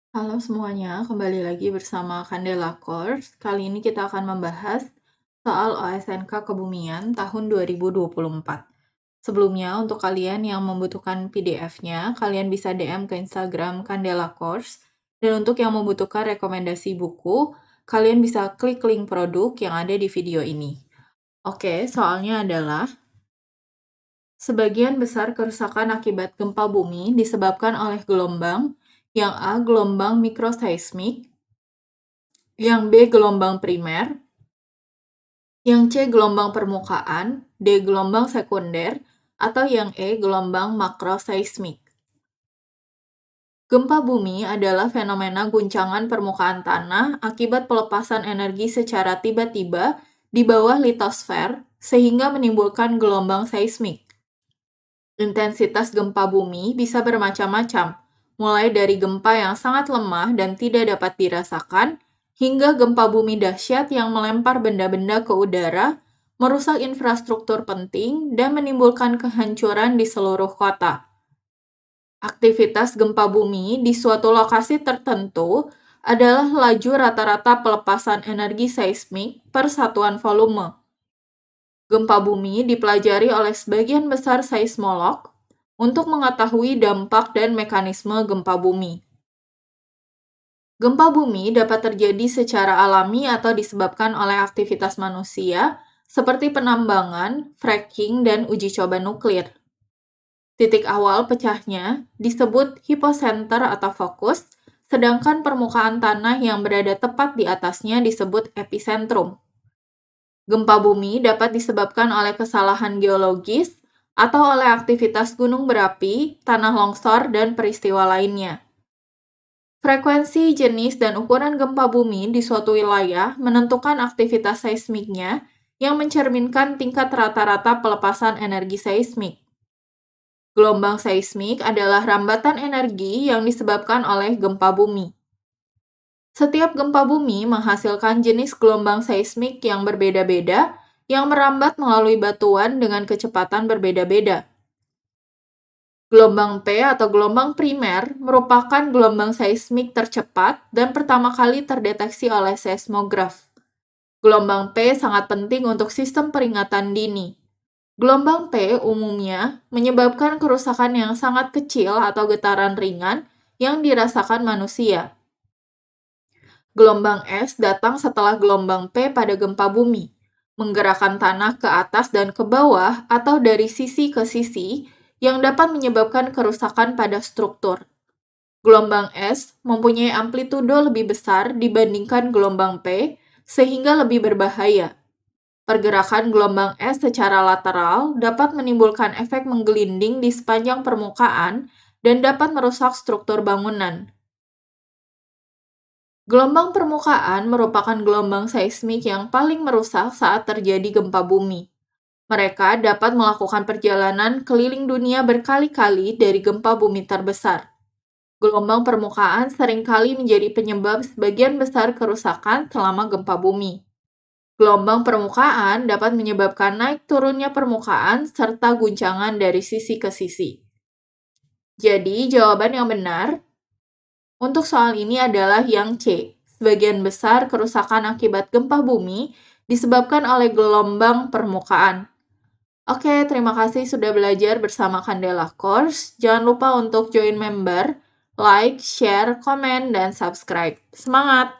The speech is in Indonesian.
Halo semuanya, kembali lagi bersama Candela Course. Kali ini kita akan membahas soal OSNK Kebumian tahun 2024. Sebelumnya, untuk kalian yang membutuhkan PDF-nya, kalian bisa DM ke Instagram Candela Course. Dan untuk yang membutuhkan rekomendasi buku, kalian bisa klik link produk yang ada di video ini. Oke, soalnya adalah sebagian besar kerusakan akibat gempa bumi disebabkan oleh gelombang, yang A gelombang mikroseismik, yang B gelombang primer, yang C gelombang permukaan, D gelombang sekunder, atau yang E gelombang makroseismik. Gempa bumi adalah fenomena guncangan permukaan tanah akibat pelepasan energi secara tiba-tiba di bawah litosfer sehingga menimbulkan gelombang seismik. Intensitas gempa bumi bisa bermacam-macam, mulai dari gempa yang sangat lemah dan tidak dapat dirasakan, hingga gempa bumi dahsyat yang melempar benda-benda ke udara, merusak infrastruktur penting, dan menimbulkan kehancuran di seluruh kota. Aktivitas gempa bumi di suatu lokasi tertentu adalah laju rata-rata pelepasan energi seismik per satuan volume. Gempa bumi dipelajari oleh sebagian besar seismolog untuk mengetahui dampak dan mekanisme gempa bumi. Gempa bumi dapat terjadi secara alami atau disebabkan oleh aktivitas manusia, seperti penambangan, fracking, dan uji coba nuklir. Titik awal pecahnya disebut hipocenter atau fokus, sedangkan permukaan tanah yang berada tepat di atasnya disebut epicentrum. Gempa bumi dapat disebabkan oleh kesalahan geologis atau oleh aktivitas gunung berapi, tanah longsor, dan peristiwa lainnya. Frekuensi, jenis, dan ukuran gempa bumi di suatu wilayah menentukan aktivitas seismiknya yang mencerminkan tingkat rata-rata pelepasan energi seismik. Gelombang seismik adalah rambatan energi yang disebabkan oleh gempa bumi. Setiap gempa bumi menghasilkan jenis gelombang seismik yang berbeda-beda yang merambat melalui batuan dengan kecepatan berbeda-beda. Gelombang P atau gelombang primer merupakan gelombang seismik tercepat dan pertama kali terdeteksi oleh seismograf. Gelombang P sangat penting untuk sistem peringatan dini. Gelombang P umumnya menyebabkan kerusakan yang sangat kecil atau getaran ringan yang dirasakan manusia. Gelombang S datang setelah gelombang P pada gempa bumi, menggerakkan tanah ke atas dan ke bawah atau dari sisi ke sisi yang dapat menyebabkan kerusakan pada struktur. Gelombang S mempunyai amplitudo lebih besar dibandingkan gelombang P, sehingga lebih berbahaya. Pergerakan gelombang S secara lateral dapat menimbulkan efek menggelinding di sepanjang permukaan dan dapat merusak struktur bangunan. Gelombang permukaan merupakan gelombang seismik yang paling merusak saat terjadi gempa bumi. Mereka dapat melakukan perjalanan keliling dunia berkali-kali dari gempa bumi terbesar. Gelombang permukaan seringkali menjadi penyebab sebagian besar kerusakan selama gempa bumi. Gelombang permukaan dapat menyebabkan naik turunnya permukaan serta guncangan dari sisi ke sisi. Jadi, jawaban yang benar untuk soal ini adalah yang C. Sebagian besar kerusakan akibat gempa bumi disebabkan oleh gelombang permukaan. Oke, terima kasih sudah belajar bersama Candela Course. Jangan lupa untuk join member, like, share, komen, dan subscribe. Semangat!